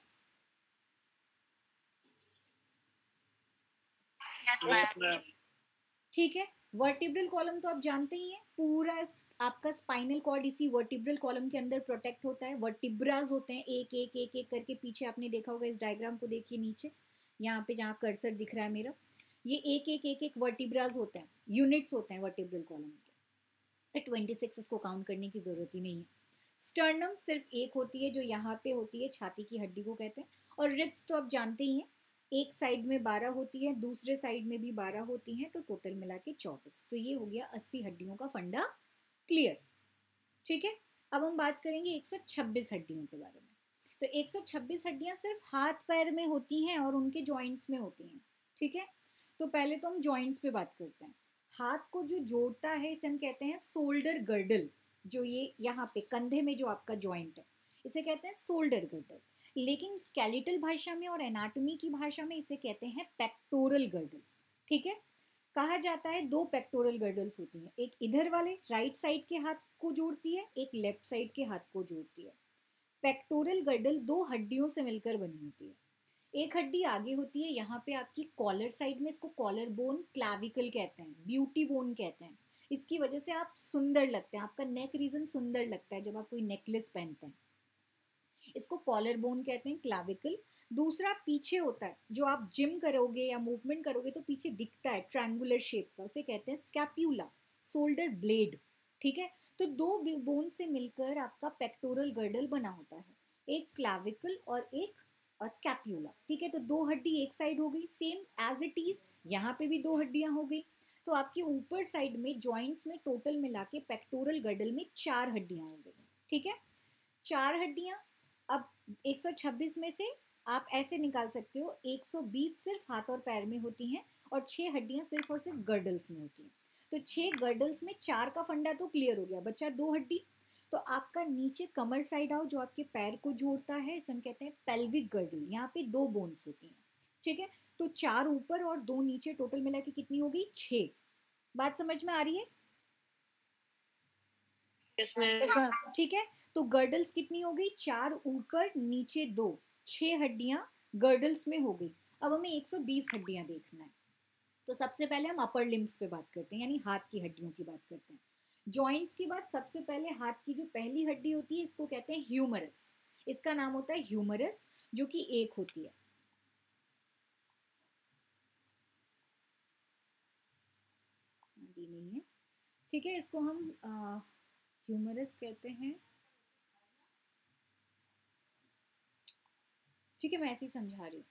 Yes ma'am. ठीक है, वर्टिब्रल कॉलम तो आप जानते ही हैं, पूरा आपका स्पाइनल कॉर्ड इसी वर्टिब्रल कॉलम के अंदर प्रोटेक्ट होता है। वर्टिब्रास होते हैं एक एक एक एक करके, पीछे आपने देखा होगा, इस डायग्राम को देखिए नीचे यहाँ पे जहाँ कर्सर दिख रहा है मेरा, ये एक एक एक एक वर्टिब्रास होते हैं, यूनिट्स होते हैं वर्टिब्रल कॉलम के। 26 इसको काउंट करने की जरूरत ही नहीं है। स्टर्नम सिर्फ एक होती है जो यहाँ पे होती है, छाती की हड्डी को कहते हैं। और रिब्स तो आप जानते ही हैं, एक साइड में 12 होती है, दूसरे साइड में भी 12 होती हैं, तो टोटल मिला के 24। तो ये हो गया 80 हड्डियों का फंडा क्लियर। ठीक है, अब हम बात करेंगे 126 हड्डियों के बारे में। तो 126 हड्डियां सिर्फ हाथ पैर में होती हैं और उनके जॉइंट्स में होती हैं। ठीक है, तो पहले तो हम जॉइंट्स पे बात करते हैं। हाथ को जो जोड़ता है इसे हम कहते हैं शोल्डर गर्डल, जो ये यहाँ पे कंधे में जो आपका जॉइंट है इसे कहते हैं शोल्डर गर्डल, लेकिन स्केलेटल भाषा में और एनाटॉमी की भाषा में इसे कहते हैं पेक्टोरल गर्डल। ठीक है, कहा जाता है 2 पेक्टोरल गर्डल्स होती हैं, एक इधर वाले राइट साइड के हाथ को जोड़ती है, एक लेफ्ट साइड के हाथ को जोड़ती है। पेक्टोरल गर्डल 2 हड्डियों से मिलकर बनी होती है। एक हड्डी आगे होती है यहाँ पे आपकी कॉलर साइड में, इसको कॉलर बोन क्लैविकल कहते हैं, ब्यूटी बोन कहते हैं। इसकी वजह से आप सुंदर लगते हैं, आपका नेक रीजन सुंदर लगता है जब आप कोई नेकलेस पहनते हैं, इसको कॉलर बोन कहते हैं, क्लैविकल। दूसरा पीछे होता है, जो आप जिम करोगे या मूवमेंट करोगे तो पीछे दिखता है ट्रायंगुलर शेप का, उसे कहते हैं स्कैप्यूला, शोल्डर ब्लेड। ठीक है, तो 2 बोन से मिलकर आपका पेक्टोरल गर्डल बना होता है, एक क्लैविकल और एक स्कैप्यूला। ठीक है, तो 2 हड्डी एक साइड हो गई, सेम एज इट इज यहाँ पे भी 2 हड्डियां हो गई। तो आपके ऊपर साइड में जॉइंट्स में टोटल मिला के पेक्टोरल गर्डल में 4 हड्डियां हो गई। ठीक है, 4 हड्डियां। अब 126 में से आप ऐसे निकाल सकते हो, 120 सिर्फ हाथ और पैर में होती हैं और 6 हड्डियां सिर्फ और सिर्फ गर्डल्स में होती हैं। तो 6 गर्डल्स में 4 का फंडा तो क्लियर हो गया, बचा 2 हड्डी। तो आपका नीचे कमर साइड आओ, जो आपके पैर को जोड़ता है, इसे हम कहते हैं पेल्विक गर्डल, यहाँ पे 2 बोन्स होती हैं। ठीक है, तो 4 ऊपर और 2 नीचे, टोटल मिला के कितनी हो गई? 6। बात समझ में आ रही है? ठीक है, तो गर्डल्स कितनी हो गई? 4 ऊपर नीचे 2, 6 हड्डियां गर्डल्स में हो गई। अब हमें 120 हड्डियां देखना है, तो सबसे पहले हम अपर लिम्स पे बात करते हैं, यानी हाथ की हड्डियों की बात करते हैं। जॉइंट्स की बात, सबसे पहले हाथ की जो पहली हड्डी होती है इसको कहते हैं ह्यूमरस, इसका नाम होता है ह्यूमरस, जो कि एक होती है। नहीं है, ठीक है, इसको हम ह्यूमरस कहते हैं। ठीक है, मैं ऐसे ही समझा रही हूँ,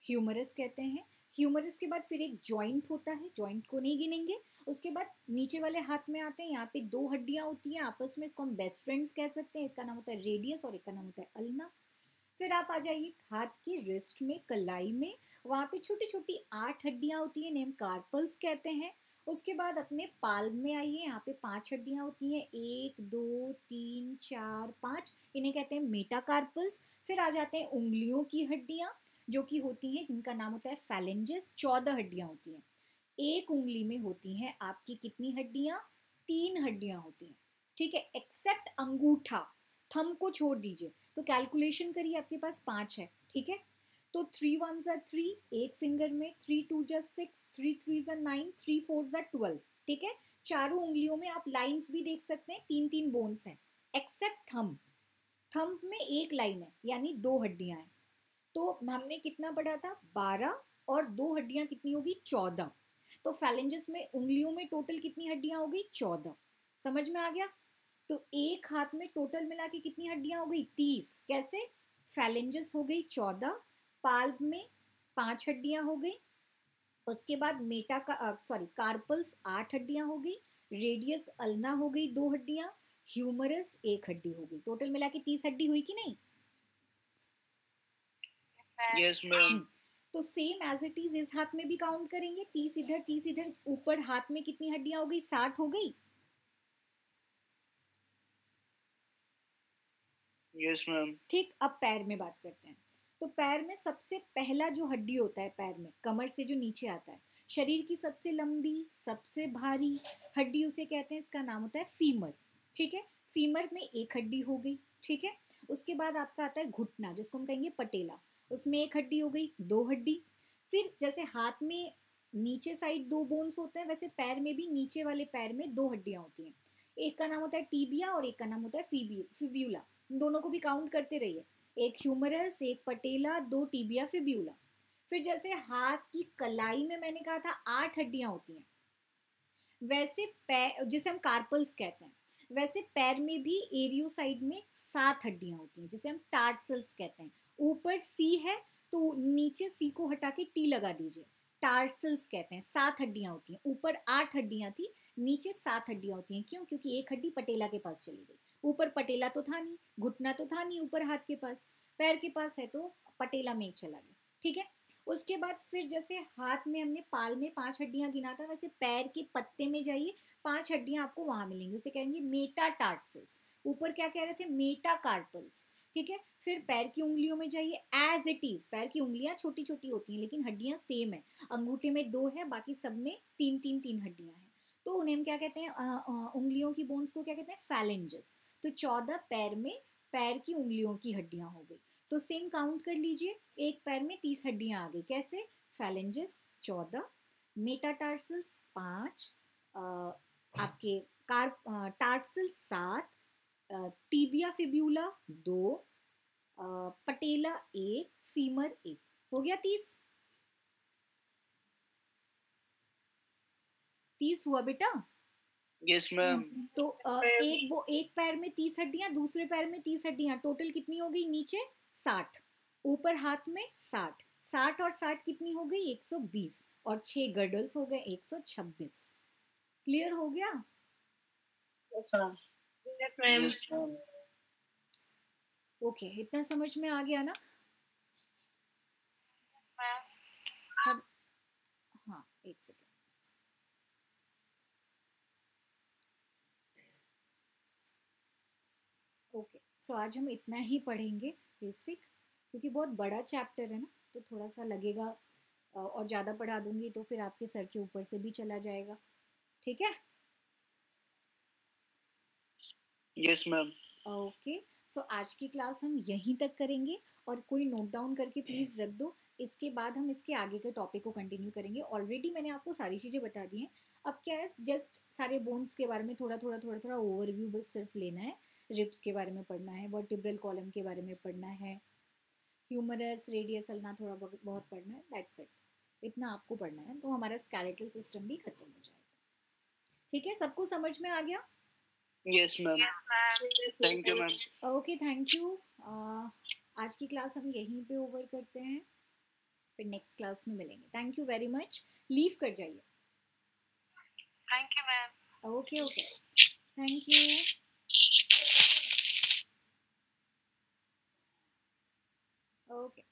ह्यूमरस कहते हैं। ह्यूमरस के बाद फिर एक जॉइंट होता है, जॉइंट को नहीं गिनेंगे। उसके बाद नीचे वाले हाथ में आते हैं, यहाँ पे 2 हड्डियां होती हैं आपस में, इसको हम बेस्ट फ्रेंड्स कह सकते हैं, एक का नाम होता है रेडियस और एक का नाम होता है अल्ना। फिर आप आ जाइए हाथ की रिस्ट में, कलाई में, वहाँ पे छोटी छोटी 8 हड्डियां होती हैं, नेम कार्पल्स कहते हैं। उसके बाद अपने पाल्म में आइए, यहाँ पे 5 हड्डियां होती हैं, 1 2 3 4 5, इन्हें कहते हैं मेटाकार्पल्स। फिर आ जाते हैं उंगलियों की हड्डियां, जो कि होती हैं, इनका नाम होता है फैलेंजेस, 14 हड्डियां होती हैं। एक उंगली में होती हैं आपकी कितनी हड्डियां? 3 हड्डियां होती हैं। ठीक है, एक्सेप्ट अंगूठा, थंब को छोड़ दीजिए, तो कैलकुलेशन करिए, आपके पास 5 है। ठीक है, तो 3 1 3, एक फिंगर में, 3 2 6, 3 3 9, 3 4 12। ठीक है, चारों उंगलियों में आप लाइंस भी देख सकते हैं, 3 बोन्स हैं, एक्सेप्ट थंब। थंब में एक लाइन है, यानी 2 हड्डियां हैं। तो हमने कितना पढ़ा था? 12 और 2 हड्डियां कितनी होगी? 14। तो फैलेंजेस में, उंगलियों में टोटल कितनी हड्डियां हो गई? 14। समझ में आ गया? तो एक हाथ में टोटल मिला के कितनी हड्डियां हो गई? 30। कैसे? फैलेंजेस हो गई 14, पाल्म में 5 हड्डियां हो गई, उसके बाद मेटा का सॉरी कार्पल्स 8 हड्डियां हो गई, रेडियस अल्ना हो गई 2 हड्डियां, ह्यूमरस 1 हड्डी हो गई, टोटल मिला के 30 हड्डी हुई कि नहीं? Yes ma'am. तो सेम एज इट इज इस हाथ में भी काउंट करेंगे, 30 इधर 30 इधर, ऊपर हाथ में कितनी हड्डियां हो गई? 60 हो गई। Yes ma'am. ठीक, अब पैर में बात करते हैं। तो पैर में सबसे पहला जो हड्डी होता है पैर में, कमर से जो नीचे आता है, शरीर की सबसे लंबी सबसे भारी हड्डी उसे कहते हैं, इसका नाम होता है फीमर। ठीक है, फीमर में एक हड्डी हो गई। ठीक है, उसके बाद आपका आता है घुटना जिसको हम कहेंगे पटेला, उसमें एक हड्डी हो गई, दो हड्डी। फिर जैसे हाथ में नीचे साइड दो बोन्स होते हैं, वैसे पैर में भी नीचे वाले पैर में दो हड्डियां होती हैं। एक का नाम होता है टीबिया और एक का नाम होता है फिब्यूला। दोनों को भी काउंट करते रहिए, एक ह्यूमरस, एक पटेला, दो टीबिया, फिब्यूला। फिर जैसे हाथ की कलाई में मैंने कहा था 8 हड्डियां होती हैं, वैसे पैर जिसे हम कार्पल्स कहते हैं, वैसे पैर में भी एरियो साइड में 7 हड्डियां होती हैं जिसे हम टार्सल्स कहते हैं। ऊपर सी है तो नीचे सी को हटा के टी लगा दीजिए, टार्सल्स कहते हैं। 7 हड्डियां होती हैं, ऊपर 8 हड्डियां थी, नीचे 7 हड्डियां होती हैं। क्यों? क्योंकि एक हड्डी पटेला के पास चली गई। ऊपर पटेला तो था नहीं, घुटना तो था नहीं ऊपर हाथ के पास, पैर के पास है तो पटेला में चला गया। ठीक है, उसके बाद फिर जैसे हाथ में हमने पाल में 5 हड्डियां गिना था, वैसे पैर के पत्ते में जाइए, 5 हड्डियां आपको वहां मिलेंगी, उसे कहेंगे मेटाटार्सल्स। ऊपर क्या कह रहे थे? मेटाकार्पल्स। ठीक है, फिर पैर की उंगलियों में जाइए, एज इट इज पैर की उंगलियां छोटी छोटी होती हैं लेकिन हड्डियां सेम है। अंगूठे में 2 है, बाकी सब में 3 हड्डियां हैं, तो उन्हें हम क्या कहते हैं? उंगलियों की बोन्स को क्या कहते हैं? फैलेंजेस। तो 14 पैर में पैर की उंगलियों की हड्डियां हो गई। तो सेम काउंट कर लीजिए, एक पैर में 30 हड्डियां आ गई। कैसे? फैलेंजेस 14, मेटाटार्सल्स 5, आपके टार्सल्स 7, टीबिया फिब्यूला 2, पटेला 1, फीमर 1। हो गया 30 हुआ बेटा? Yes ma'am. तो एक पैर में 30 हड्डियां, दूसरे पैर में 30 हड्डियां, टोटल कितनी हो गई? नीचे 60, ऊपर हाथ में 60, 60 और 60 कितनी हो गई? 120, और 6 गर्डल्स हो गए 126। क्लियर हो गया? Yes ma'am. ओके, इतना समझ में आ गया ना? अब हाँ, एक सेकेंड। ओके, सो आज हम इतना ही पढ़ेंगे बेसिक, क्योंकि बहुत बड़ा चैप्टर है ना, तो थोड़ा सा लगेगा, और ज़्यादा पढ़ा दूंगी तो फिर आपके सर के ऊपर से भी चला जाएगा। ठीक है? Yes ma'am. ओके, सो आज की क्लास हम यहीं तक करेंगे, और कोई नोट डाउन करके प्लीज़ रख दो। इसके बाद हम इसके आगे के टॉपिक को कंटिन्यू करेंगे। ऑलरेडी मैंने आपको सारी चीज़ें बता दी हैं। अब क्या है, जस्ट सारे बोन्स के बारे में थोड़ा थोड़ा ओवरव्यू बस सिर्फ लेना है। रिब्स के बारे में पढ़ना है, वर्टिब्रल कॉलम के बारे में पढ़ना है, ह्यूमरस, रेडियस, अल्ना थोड़ा बहुत पढ़ना है, दैट्स इट। इतना आपको पढ़ना है तो हमारा स्केलेटल सिस्टम भी खत्म हो जाएगा। ठीक है, सबको समझ में आ गया? Yes ma'am. Thank you ma'am. Okay, thank you. आज की क्लास हम यहीं पे ओवर करते हैं, फिर नेक्स्ट क्लास में मिलेंगे। Thank you very much. Leave कर जाइए। Thank you ma'am. Okay okay, thank you. Okay.